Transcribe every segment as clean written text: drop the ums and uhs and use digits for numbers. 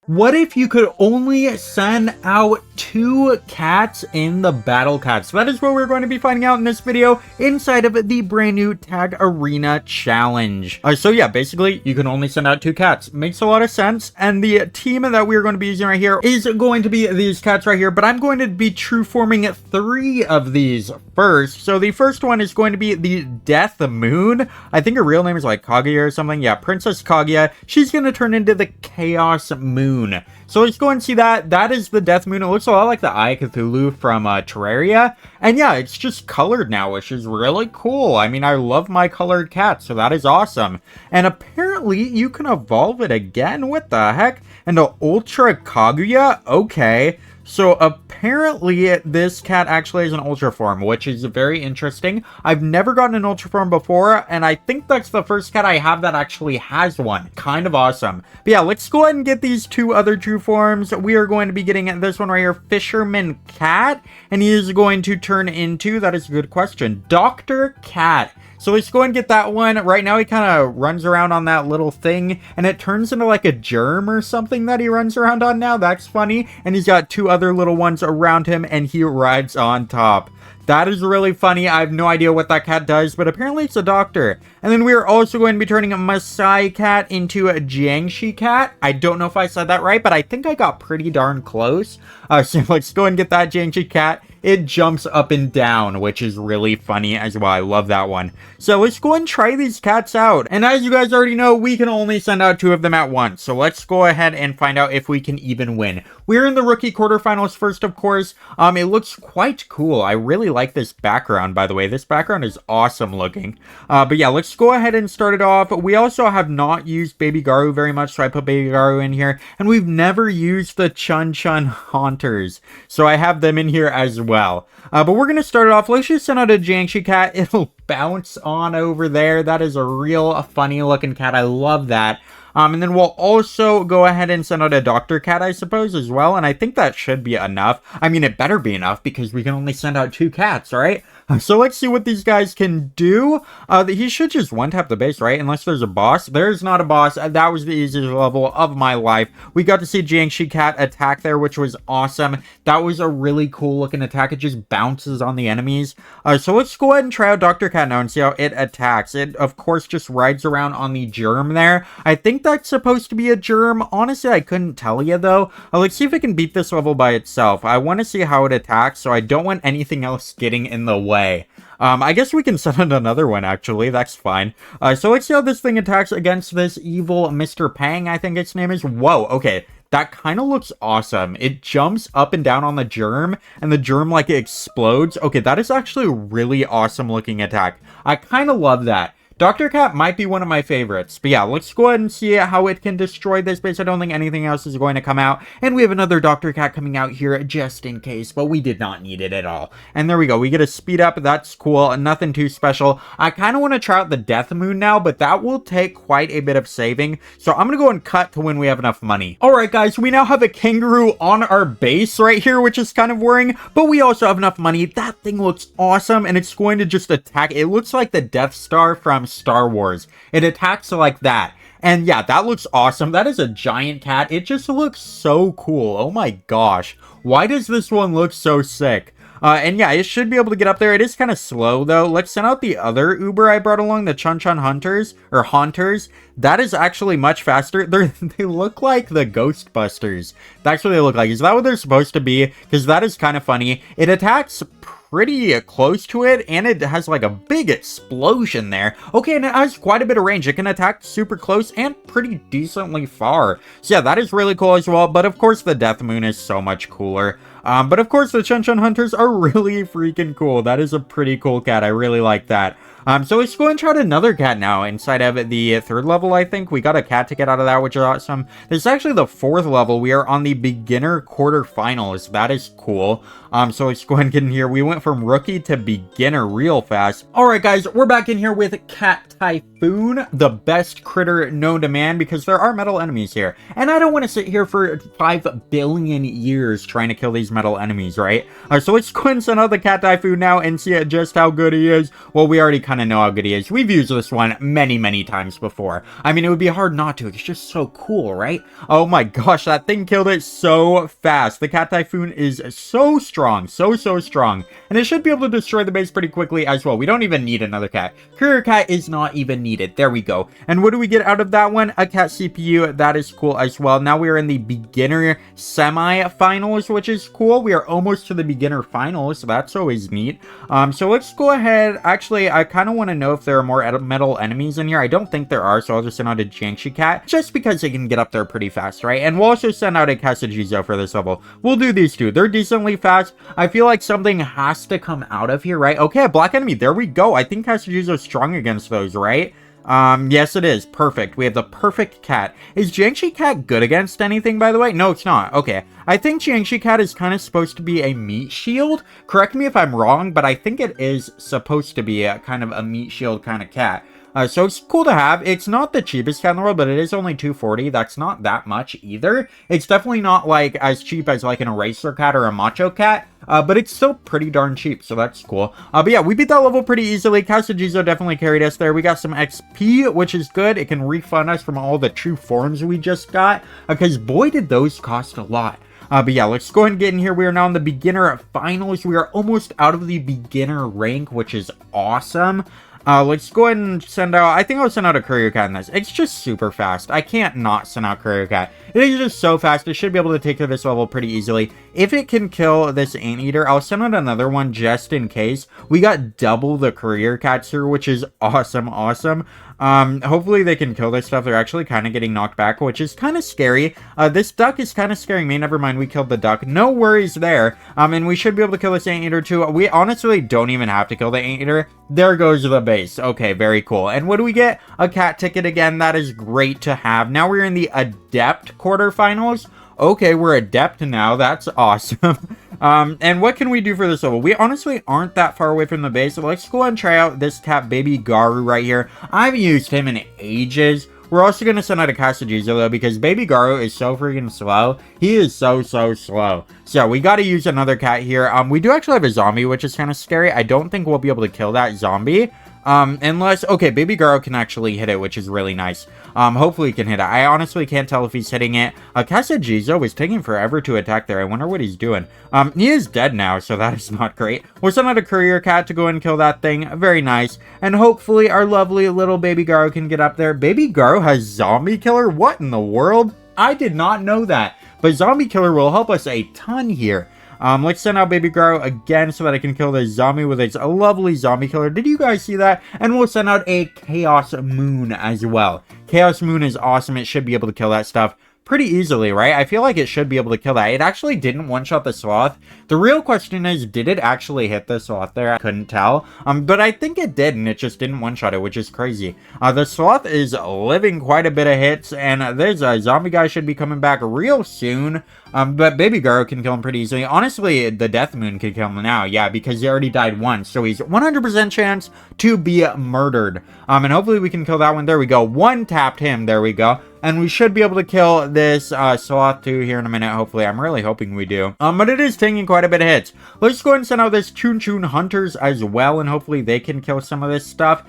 What if you could only send out 2 cats in the battle cat? So that is what we're going to be finding out in this video inside of the brand new Tag Arena Challenge. So yeah, basically you can only send out 2 cats. Makes a lot of sense. And the team that we're going to be using right here is going to be these cats right here, but I'm going to be true forming 3 of these first. So the first one is going to be the Death Moon. I think her real name is like Kaguya or something. Yeah, Princess Kaguya. She's going to turn into the Chaos Moon. So let's go and see that. That is the Death Moon. It looks a lot like the Eye of Cthulhu from Terraria. And yeah, it's just colored now, which is really cool. I mean, I love my colored cat, so that is awesome. And apparently, you can evolve it again. What the heck? And the Ultra Kaguya? Okay. So apparently this cat actually has an ultra form, which is very interesting. I've never gotten an ultra form before, and I think that's the first cat I have that actually has one. Kind of awesome. But yeah, let's go ahead and get these 2 other true forms. We are going to be getting this one right here, Fisherman Cat, and he is going to turn into, that is a good question, Dr. Cat. So let's go and get that one. Right now he kind of runs around on that little thing and it turns into like a germ or something that he runs around on now. That's funny. And he's got 2 other little ones around him and he rides on top. That is really funny. I have no idea what that cat does, but apparently it's a doctor. And then we are also going to be turning a Masai cat into a Jiangshi cat. I don't know if I said that right, but I think I got pretty darn close. So let's go and get that Jiangshi cat. It jumps up and down, which is really funny as well. I love that one. So let's go and try these cats out. And as you guys already know, we can only send out 2 of them at once. So let's go ahead and find out if we can even win. We're in the rookie quarterfinals first, of course. It looks quite cool. I really like this background, by the way. This background is awesome looking. But yeah, let's go ahead and start it off. We also have not used Baby Garu very much, so I put Baby Garu in here. And we've never used the Chun Chun Haunters. So I have them in here as well. But we're going to start it off. Let's just send out a Jiangshi cat. It'll bounce on over there. That is a real funny looking cat. I love that. And then we'll also go ahead and send out a Dr. Cat, I suppose, as well. And I think that should be enough. I mean, it better be enough because we can only send out 2 cats, right? So let's see what these guys can do. He should just one-tap the base, right? Unless there's a boss. There's not a boss. That was the easiest level of my life. We got to see Jiangshi Cat attack there, which was awesome. That was a really cool looking attack. It just bounces on the enemies. So let's go ahead and try out Dr. Cat now and see how it attacks. It, of course, just rides around on the germ there. I think that's supposed to be a germ. Honestly, I couldn't tell you, though. Let's see if it can beat this level by itself. I want to see how it attacks, so I don't want anything else getting in the way. I guess we can send out another one, actually. That's fine. So let's see how this thing attacks against this evil Mr. Pang, I think its name is. Whoa, okay. That kind of looks awesome. It jumps up and down on the germ, and the germ, like, explodes. Okay, that is actually a really awesome looking attack. I kind of love that. Dr. Cat might be one of my favorites. But yeah, let's go ahead and see how it can destroy this base. I don't think anything else is going to come out. And we have another Dr. Cat coming out here just in case. But we did not need it at all. And there we go. We get a speed up. That's cool. Nothing too special. I kind of want to try out the Death Moon now. But that will take quite a bit of saving. So I'm going to go and cut to when we have enough money. Alright guys, we now have a kangaroo on our base right here. Which is kind of worrying. But we also have enough money. That thing looks awesome. And it's going to just attack. It looks like the Death Star from Star Wars. It attacks like that. And yeah, that looks awesome. That is a giant cat. It just looks so cool. Oh my gosh. Why does this one look so sick? And yeah, it should be able to get up there. It is kind of slow though. Let's send out the other Uber I brought along, the Chun Chun Hunters or Haunters. That is actually much faster. They look like the Ghostbusters. That's what they look like. Is that what they're supposed to be? Because that is kind of funny. It attacks pretty close to it, and it has like a big explosion there. Okay, and it has quite a bit of range. It can attack super close and pretty decently far. So yeah, that is really cool as well. But of course, the Death Moon is so much cooler. But of course, the Chun Chun Hunters are really freaking cool. That is a pretty cool cat. I really like that. So let's go and try out another cat now inside of the 3rd level, I think. We got a cat to get out of that, which is awesome. This is actually the 4th level. We are on the beginner quarterfinals. That is cool. So let's go ahead and get in here. We went from rookie to beginner real fast. All right, guys, we're back in here with Cat Typhoon. Typhoon, the best critter known to man, because there are metal enemies here. And I don't want to sit here for 5 billion years trying to kill these metal enemies, right? So let's go and send out the Cat Typhoon now and see just how good he is. Well, we already kind of know how good he is. We've used this one many, many times before. I mean, it would be hard not to. It's just so cool, right? Oh my gosh, that thing killed it so fast. The Cat Typhoon is so strong, so strong. And it should be able to destroy the base pretty quickly as well. We don't even need another cat. Courier cat is not even needed. There we go. And what do we get out of that one? A cat CPU. That is cool as well. Now we are in the beginner semi-finals, which is cool. We are almost to the beginner finals, so that's always neat. So let's go ahead. Actually, I kind of want to know if there are more metal enemies in here. I don't think there are, so I'll just send out a Jiangshi cat, just because they can get up there pretty fast, right? And we'll also send out a Casagizo for this level. We'll do these two. They're decently fast. I feel like something has to come out of here, right? Okay, a black enemy. There we go. I think Casagizo's strong against those, right? Yes it is. Perfect. We have the perfect cat. Is Jiangshi cat good against anything, by the way? No, it's not. Okay. I think Jiangshi cat is kind of supposed to be a meat shield. Correct me if I'm wrong, but I think it is supposed to be a kind of a meat shield kind of cat. So it's cool to have. It's not the cheapest cat in the world, but it is only $240. That's not that much either. It's definitely not like as cheap as like an eraser cat or a macho cat. But it's still pretty darn cheap, so that's cool. But yeah, we beat that level pretty easily. Casagizo definitely carried us there. We got some XP, which is good. It can refund us from all the true forms we just got, because boy, did those cost a lot. But yeah, let's go ahead and get in here. We are now in the beginner finals. We are almost out of the beginner rank, which is awesome. Let's go ahead and send out, I think I'll send out a courier cat in this. It's just super fast. I can't not send out courier cat. It is just so fast. It should be able to take to this level pretty easily. If it can kill this anteater, I'll send out another one just in case. We got double the courier cats here, which is awesome. Hopefully they can kill this stuff. They're actually kind of getting knocked back, which is kind of scary. This duck is kind of scaring me. Never mind, we killed the duck. No worries there. And we should be able to kill this anteater too. We honestly don't even have to kill the anteater. There goes the base. Okay, very cool. And what do we get? A cat ticket again. That is great to have. Now we're in the Adept quarterfinals. Okay, we're Adept now. That's awesome. And what can we do for this level? We honestly aren't that far away from the base, so let's go and try out this cat, Baby Garu, right here. I haven't used him in ages. We're also going to send out a Casagizo, though, because Baby Garu is so freaking slow. He is so slow. So, we got to use another cat here. We do actually have a zombie, which is kind of scary. I don't think we'll be able to kill that zombie. Unless, okay, Baby Garo can actually hit it, which is really nice. Hopefully he can hit it. I honestly can't tell if he's hitting it. Casagizo is taking forever to attack there. I wonder what he's doing. He is dead now, so that is not great. We'll send out a courier cat to go and kill that thing. Very nice. And hopefully our lovely little Baby Garo can get up there. Baby Garo has Zombie Killer? What in the world? I did not know that. But Zombie Killer will help us a ton here. Let's send out Baby Garo again so that I can kill this zombie with its lovely Zombie Killer. Did you guys see that? And we'll send out a Chaos Moon as well. Chaos Moon is awesome. It should be able to kill that stuff pretty easily, right? I feel like it should be able to kill that. It actually didn't one-shot the sloth. The real question is, did it actually hit the sloth there? I couldn't tell. But I think it did, and it just didn't one-shot it, which is crazy. The sloth is living quite a bit of hits, and this zombie guy should be coming back real soon. But Baby Garo can kill him pretty easily. Honestly, the Death Moon can kill him now, yeah, because he already died once. So he's 100% chance to be murdered. And hopefully we can kill that one. There we go. One tapped him. There we go. And we should be able to kill this sloth too here in a minute, hopefully. I'm really hoping we do. But it is taking quite a bit of hits. Let's go ahead and send out this Chun Chun Hunters as well, and hopefully they can kill some of this stuff.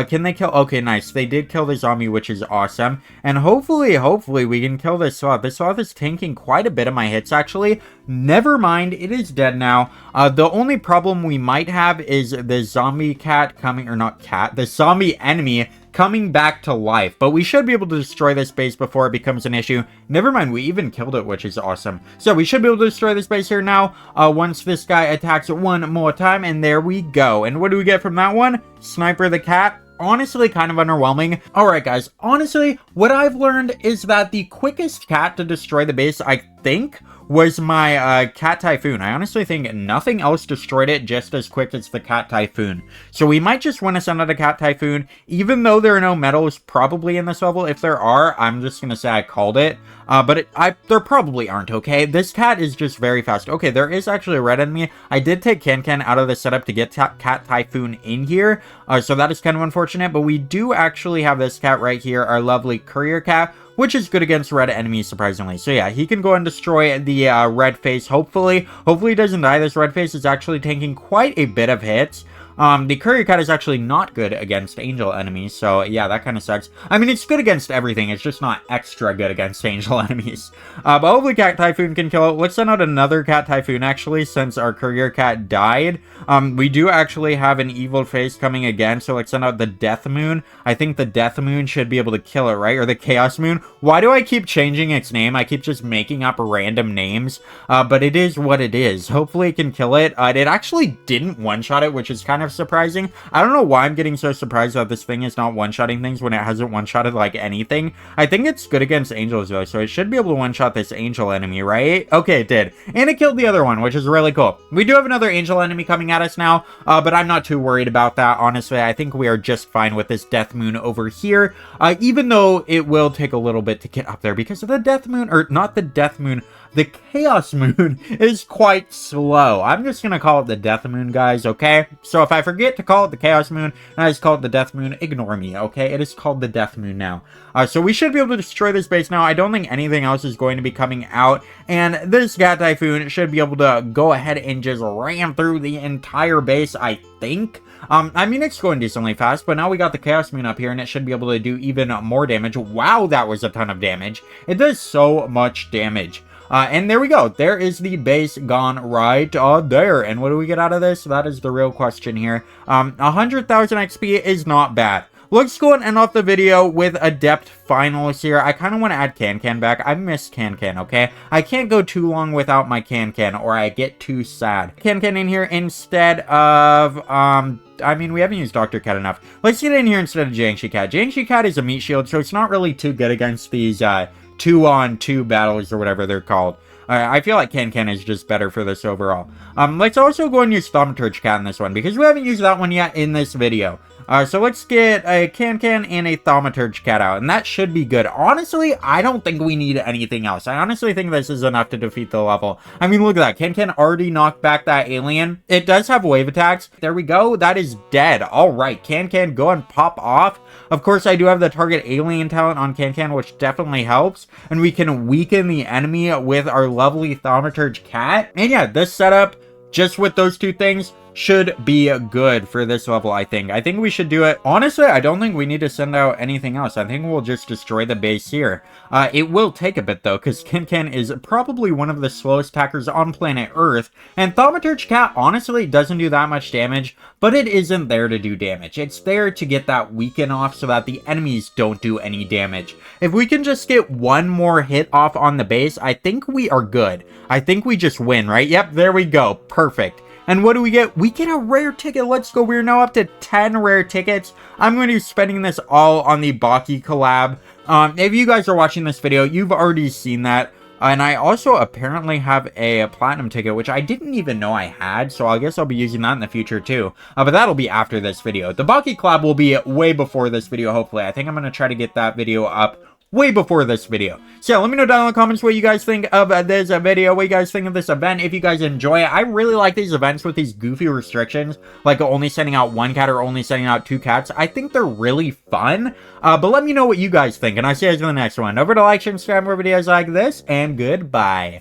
Can they kill? Okay, nice. They did kill the zombie, which is awesome. And hopefully we can kill this sloth. This sloth is tanking quite a bit of my hits, actually. Never mind, it is dead now. The only problem we might have is the zombie cat coming, or not cat, the zombie enemy coming back to life. But we should be able to destroy this base before it becomes an issue. Never mind, we even killed it, which is awesome. So we should be able to destroy this base here now, once this guy attacks one more time, and there we go. And what do we get from that one? Sniper the cat. Honestly, kind of underwhelming. Alright guys, honestly, what I've learned is that the quickest cat to destroy the base, I think, was my Cat Typhoon. I honestly think nothing else destroyed it just as quick as the Cat Typhoon. So we might just want to send out a Cat Typhoon, even though there are no medals probably in this level. If there are, I'm just going to say I called it. But there probably aren't, okay? This cat is just very fast. Okay, there is actually a red enemy. I did take Can out of the setup to get Cat Typhoon in here, so that is kind of unfortunate, but we do actually have this cat right here, our lovely Courier Cat, which is good against red enemies, surprisingly. So yeah, he can go and destroy the red face, hopefully. Hopefully he doesn't die. This red face is actually taking quite a bit of hits. The Courier Cat is actually not good against angel enemies, so yeah, that kind of sucks. I mean, it's good against everything, it's just not extra good against angel enemies. But hopefully Cat Typhoon can kill it. Let's send out another Cat Typhoon, actually, since our Courier Cat died. We do actually have an evil face coming again, so let's send out the Death Moon. I think the Death Moon should be able to kill it, right? Or the Chaos Moon. Why do I keep changing its name? I keep just making up random names, but it is what it is. Hopefully it can kill it. It actually didn't one-shot it, which is kind of surprising. I don't know why I'm getting so surprised that this thing is not one-shotting things when it hasn't one-shotted like anything. I think it's good against angels though, so it should be able to one-shot this angel enemy, right? Okay, it did. And it killed the other one, which is really cool. We do have another angel enemy coming at us now, but I'm not too worried about that. Honestly, I think we are just fine with this Death Moon over here, even though it will take a little bit to get up there because of the Death Moon, or not the Death Moon, the Chaos Moon is quite slow. I'm just gonna call it the Death Moon, guys, okay? So if I forget to call it the Chaos Moon, and I just call it the Death Moon, ignore me, okay? It is called the Death Moon now. So we should be able to destroy this base now. I don't think anything else is going to be coming out, and this Cat Typhoon should be able to go ahead and just ram through the entire base, I think. I mean, it's going decently fast, but now we got the Chaos Moon up here, and it should be able to do even more damage. Wow, that was a ton of damage. It does so much damage. And there we go. There is the base gone right there. And what do we get out of this? That is the real question here. 100,000 XP is not bad. Let's go and end off the video with Adept Finals here. I kind of want to add Can back. I miss Can, okay? I can't go too long without my Can, or I get too sad. Can in here instead of, I mean, we haven't used Dr. Cat enough. Let's get in here instead of Jiangshi Cat. Jiangshi Cat is a meat shield, so it's not really too good against these, 2-on-2 battles or whatever they're called. I feel like Can is just better for this overall. Let's also go and use Thaumaturge Cat in this one, because we haven't used that one yet in this video. So let's get a Can and a Thaumaturge Cat out, and that should be good. Honestly, I don't think we need anything else. I honestly think this is enough to defeat the level. I mean, look at that. Can already knocked back that alien. It does have wave attacks. There we go. That is dead. All right, Can go and pop off. Of course, I do have the target alien talent on Can, which definitely helps. And we can weaken the enemy with our lovely Thaumaturge Cat. And yeah, this setup, just with those two things, should be good for this level, I think. I think we should do it. Honestly, I don't think we need to send out anything else. I think we'll just destroy the base here. It will take a bit, though, because Can is probably one of the slowest attackers on planet Earth, and Thaumaturge Cat honestly doesn't do that much damage, but it isn't there to do damage. It's there to get that weaken off so that the enemies don't do any damage. If we can just get one more hit off on the base, I think we are good. I think we just win, right? Yep, there we go. Perfect. And what do we get? We get a rare ticket. Let's go. We're now up to 10 rare tickets. I'm going to be spending this all on the Baki collab. If you guys are watching this video, you've already seen that. And I also apparently have a platinum ticket, which I didn't even know I had. So I guess I'll be using that in the future too. But that'll be after this video. The Baki collab will be way before this video, hopefully. I think I'm going to try to get that video up way before this video. So yeah, let me know down in the comments what you guys think of this video, what you guys think of this event, if you guys enjoy it. I really like these events with these goofy restrictions, like only sending out one cat or only sending out 2 cats. I think they're really fun, but let me know what you guys think, and I'll see you guys in the next one. Don't forget to like, share, and subscribe for videos like this, and goodbye.